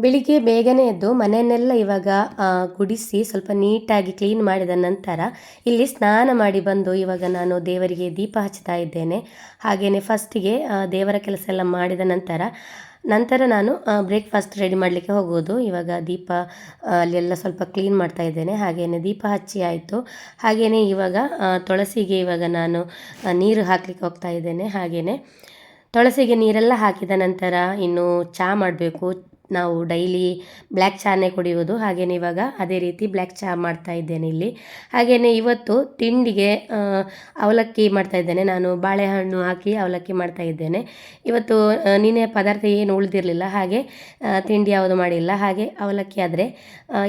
ಬೆಳಿಗ್ಗೆ ಬೇಗನೆ ಎದ್ದು ಮನೆಯನ್ನೆಲ್ಲ ಇವಾಗ ಗುಡಿಸಿ ಸ್ವಲ್ಪ ನೀಟಾಗಿ ಕ್ಲೀನ್ ಮಾಡಿದ ನಂತರ ಇಲ್ಲಿ ಸ್ನಾನ ಮಾಡಿ ಬಂದು ಇವಾಗ ನಾನು ದೇವರಿಗೆ ದೀಪ ಹಚ್ತಾ ಇದ್ದೇನೆ. ಹಾಗೆಯೇ ಫಸ್ಟಿಗೆ ದೇವರ ಕೆಲಸ ಎಲ್ಲ ಮಾಡಿದ ನಂತರ ನಾನು ಬ್ರೇಕ್ಫಾಸ್ಟ್ ರೆಡಿ ಮಾಡಲಿಕ್ಕೆ ಹೋಗೋದು. ಇವಾಗ ದೀಪ ಅಲ್ಲೆಲ್ಲ ಸ್ವಲ್ಪ ಕ್ಲೀನ್ ಮಾಡ್ತಾ ಇದ್ದೇನೆ. ಹಾಗೆಯೇ ದೀಪ ಹಚ್ಚಿ ಆಯಿತು. ಹಾಗೆಯೇ ಇವಾಗ ತುಳಸಿಗೆ ಇವಾಗ ನಾನು ನೀರು ಹಾಕಲಿಕ್ಕೆ ಹೋಗ್ತಾ ಇದ್ದೇನೆ. ಹಾಗೆಯೇ ತುಳಸಿಗೆ ನೀರೆಲ್ಲ ಹಾಕಿದ ನಂತರ ಇನ್ನು ಚಹಾ ಮಾಡಬೇಕು. ನಾವು ಡೈಲಿ ಬ್ಲ್ಯಾಕ್ ಚಾನೇ ಕುಡಿಯೋದು. ಹಾಗೆಯೇ ಇವಾಗ ಅದೇ ರೀತಿ ಬ್ಲ್ಯಾಕ್ ಚಹಾ ಮಾಡ್ತಾ ಇದ್ದೇನೆ ಇಲ್ಲಿ. ಹಾಗೆಯೇ ಇವತ್ತು ತಿಂಡಿಗೆ ಅವಲಕ್ಕಿ ಮಾಡ್ತಾ ಇದ್ದೇನೆ. ನಾನು ಬಾಳೆಹಣ್ಣು ಹಾಕಿ ಅವಲಕ್ಕಿ ಮಾಡ್ತಾ ಇದ್ದೇನೆ. ಇವತ್ತು ನಿನ್ನೆ ಪದಾರ್ಥ ಏನು ಉಳಿದಿರಲಿಲ್ಲ, ಹಾಗೆ ತಿಂಡಿ ಯಾವುದು ಮಾಡಿಲ್ಲ. ಹಾಗೆ ಅವಲಕ್ಕಿ ಆದರೆ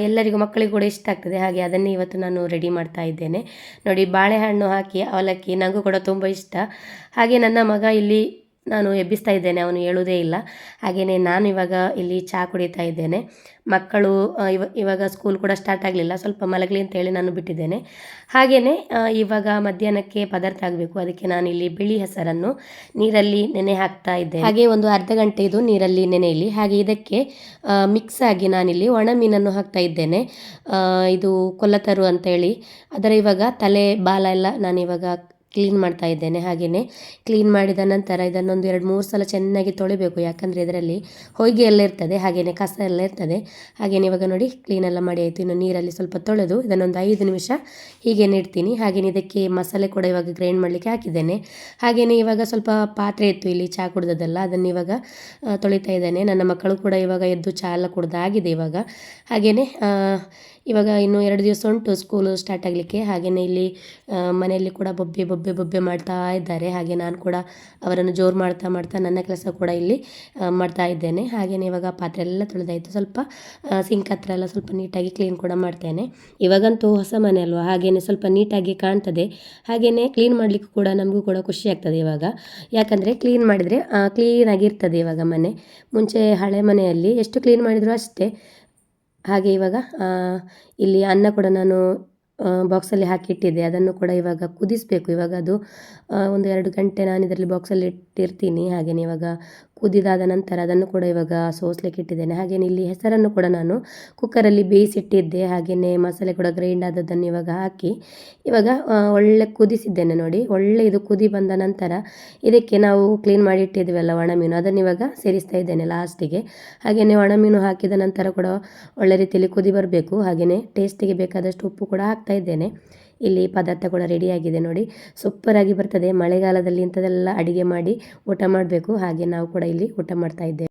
ಎಲ್ಲರಿಗೂ ಮಕ್ಕಳಿಗೂ ಕೂಡ ಇಷ್ಟ ಆಗ್ತದೆ. ಹಾಗೆ ಅದನ್ನೇ ಇವತ್ತು ನಾನು ರೆಡಿ ಮಾಡ್ತಾ ಇದ್ದೇನೆ. ನೋಡಿ, ಬಾಳೆಹಣ್ಣು ಹಾಕಿ ಅವಲಕ್ಕಿ ನನಗೂ ಕೂಡ ತುಂಬ ಇಷ್ಟ. ಹಾಗೆ ನನ್ನ ಮಗ ಇಲ್ಲಿ ನಾನು ಎಬ್ಬಿಸ್ತಾ ಇದ್ದೇನೆ, ಅವನು ಹೇಳುವುದೇ ಇಲ್ಲ. ಹಾಗೆಯೇ ನಾನು ಇವಾಗ ಇಲ್ಲಿ ಚಹಾ ಕುಡಿತಾ ಇದ್ದೇನೆ. ಮಕ್ಕಳು ಇವಾಗ ಸ್ಕೂಲ್ ಕೂಡ ಸ್ಟಾರ್ಟ್ ಆಗಲಿಲ್ಲ, ಸ್ವಲ್ಪ ಮಲಗಲಿ ಅಂತೇಳಿ ನಾನು ಬಿಟ್ಟಿದ್ದೇನೆ. ಹಾಗೆಯೇ ಇವಾಗ ಮಧ್ಯಾಹ್ನಕ್ಕೆ ಪದಾರ್ಥ ಆಗಬೇಕು. ಅದಕ್ಕೆ ನಾನು ಇಲ್ಲಿ ಬಿಳಿ ಹೆಸರನ್ನು ನೀರಲ್ಲಿ ನೆನೆ ಹಾಕ್ತಾ ಇದ್ದೇನೆ. ಹಾಗೆ ಒಂದು ಅರ್ಧ ಗಂಟೆ ಇದು ನೀರಲ್ಲಿ ನೆನೆಯಲಿ. ಹಾಗೆ ಇದಕ್ಕೆ ಮಿಕ್ಸ್ ಆಗಿ ನಾನಿಲ್ಲಿ ಒಣ ಮೀನನ್ನು ಹಾಕ್ತಾ ಇದ್ದೇನೆ. ಇದು ಕೊಲ್ಲತರು ಅಂತೇಳಿ ಅದರ ಇವಾಗ ತಲೆ ಬಾಲ ಎಲ್ಲ ನಾನಿವಾಗ ಕ್ಲೀನ್ ಮಾಡ್ತಾ ಇದ್ದೇನೆ. ಹಾಗೆಯೇ ಕ್ಲೀನ್ ಮಾಡಿದ ನಂತರ ಇದನ್ನೊಂದು 2-3 ಸಲ ಚೆನ್ನಾಗಿ ತೊಳಿಬೇಕು, ಯಾಕಂದರೆ ಇದರಲ್ಲಿ ಹೊಯ್ಗೆ ಎಲ್ಲ ಇರ್ತದೆ, ಹಾಗೆಯೇ ಕಸ ಎಲ್ಲ ಇರ್ತದೆ. ಹಾಗೆಯೇ ಇವಾಗ ನೋಡಿ ಕ್ಲೀನೆಲ್ಲ ಮಾಡಿ ಆಯಿತು. ಇನ್ನು ನೀರಲ್ಲಿ ಸ್ವಲ್ಪ ತೊಳೆದು ಇದನ್ನೊಂದು 5 ನಿಮಿಷ ಹೀಗೆ ಇಡ್ತೀನಿ. ಹಾಗೆಯೇ ಇದಕ್ಕೆ ಮಸಾಲೆ ಕೂಡ ಇವಾಗ ಗ್ರೈಂಡ್ ಮಾಡಲಿಕ್ಕೆ ಹಾಕಿದ್ದೇನೆ. ಹಾಗೆಯೇ ಇವಾಗ ಸ್ವಲ್ಪ ಪಾತ್ರೆ ಇತ್ತು ಇಲ್ಲಿ ಚಹಾ ಕುಡ್ದದ್ದೆಲ್ಲ, ಅದನ್ನು ಇವಾಗ ತೊಳಿತಾ ಇದ್ದೇನೆ. ನನ್ನ ಮಕ್ಕಳು ಕೂಡ ಇವಾಗ ಎದ್ದು ಚಹಾ ಎಲ್ಲ ಕುಡ್ದಾಗಿದೆ ಇವಾಗ. ಹಾಗೆಯೇ ಇವಾಗ ಇನ್ನು 2 ದಿವಸ ಉಂಟು ಸ್ಕೂಲು ಸ್ಟಾರ್ಟ್ ಆಗಲಿಕ್ಕೆ. ಹಾಗೆಯೇ ಇಲ್ಲಿ ಮನೆಯಲ್ಲಿ ಕೂಡ ಬೊಬ್ಬೆ ಮಾಡ್ತಾ ಇದ್ದಾರೆ. ಹಾಗೆ ನಾನು ಕೂಡ ಅವರನ್ನು ಜೋರು ಮಾಡ್ತಾ ನನ್ನ ಕೆಲಸ ಕೂಡ ಇಲ್ಲಿ ಮಾಡ್ತಾ ಇದ್ದೇನೆ. ಹಾಗೆಯೇ ಇವಾಗ ಪಾತ್ರೆ ಎಲ್ಲ ತೊಳೆದಾಯಿತು. ಸ್ವಲ್ಪ ಸಿಂಕ್ ಹತ್ರ ಎಲ್ಲ ಸ್ವಲ್ಪ ನೀಟಾಗಿ ಕ್ಲೀನ್ ಕೂಡ ಮಾಡ್ತೇನೆ. ಇವಾಗಂತೂ ಹೊಸ ಮನೆ ಅಲ್ವಾ, ಹಾಗೆಯೇ ಸ್ವಲ್ಪ ನೀಟಾಗಿ ಕಾಣ್ತದೆ. ಹಾಗೆಯೇ ಕ್ಲೀನ್ ಮಾಡಲಿಕ್ಕೂ ಕೂಡ ನಮಗೂ ಕೂಡ ಖುಷಿ ಆಗ್ತದೆ ಇವಾಗ, ಯಾಕಂದರೆ ಕ್ಲೀನ್ ಮಾಡಿದರೆ ಕ್ಲೀನಾಗಿರ್ತದೆ ಇವಾಗ ಮನೆ. ಮುಂಚೆ ಹಳೆ ಮನೆಯಲ್ಲಿ ಎಷ್ಟು ಕ್ಲೀನ್ ಮಾಡಿದರೂ ಅಷ್ಟೇ. ಹಾಗೆ ಇವಾಗ ಇಲ್ಲಿ ಅನ್ನ ಕೂಡ ನಾನು ಬಾಕ್ಸಲ್ಲಿ ಹಾಕಿಟ್ಟಿದ್ದೆ, ಅದನ್ನು ಕೂಡ ಇವಾಗ ಕುದಿಸಬೇಕು. ಇವಾಗ ಅದು 1-2 ಗಂಟೆ ನಾನು ಇದರಲ್ಲಿ ಬಾಕ್ಸಲ್ಲಿ ಇಟ್ಟಿರ್ತೀನಿ. ಹಾಗೆಯೇ ಇವಾಗ ಕುದಿದಾದ ನಂತರ ಅದನ್ನು ಕೂಡ ಇವಾಗ ಸೋಸ್ಲಿಕ್ಕೆ ಇಟ್ಟಿದ್ದೇನೆ. ಹಾಗೆಯೇ ಇಲ್ಲಿ ಹೆಸರನ್ನು ಕೂಡ ನಾನು ಕುಕ್ಕರಲ್ಲಿ ಬೇಯಿಸಿಟ್ಟಿದ್ದೆ. ಹಾಗೆಯೇ ಮಸಾಲೆ ಕೂಡ ಗ್ರೈಂಡ್ ಆದದ್ದನ್ನು ಇವಾಗ ಹಾಕಿ ಇವಾಗ ಒಳ್ಳೆ ಕುದಿಸಿದ್ದೇನೆ. ನೋಡಿ, ಒಳ್ಳೆ ಇದು ಕುದಿ ಬಂದ ನಂತರ ಇದಕ್ಕೆ ನಾವು ಕ್ಲೀನ್ ಮಾಡಿ ಇಟ್ಟಿದ್ವಲ್ಲ ಒಣಮೀನು, ಅದನ್ನು ಇವಾಗ ಸೇರಿಸ್ತಾ ಇದ್ದೇನೆ ಲಾಸ್ಟಿಗೆ. ಹಾಗೆಯೇ ಒಣಮೀನು ಹಾಕಿದ ನಂತರ ಕೂಡ ಒಳ್ಳೆ ರೀತಿಯಲ್ಲಿ ಕುದಿ ಬರಬೇಕು. ಹಾಗೆಯೇ ಟೇಸ್ಟಿಗೆ ಬೇಕಾದಷ್ಟು ಉಪ್ಪು ಕೂಡ ಹಾಕ್ತಾ ಇದ್ದೇನೆ. ಇಲ್ಲಿ ಪದಾರ್ಥ ಕೂಡ ರೆಡಿಯಾಗಿದೆ ನೋಡಿ, ಸೂಪರಾಗಿ ಬರ್ತದೆ. ಮಳೆಗಾಲದಲ್ಲಿ ಇಂಥದ್ದೆಲ್ಲ ಅಡುಗೆ ಮಾಡಿ ಊಟ ಮಾಡಬೇಕು. ಹಾಗೆ ನಾವು ಕೂಡ ಇಲ್ಲಿ ಊಟ ಮಾಡ್ತಾ ಇದ್ದೇವೆ.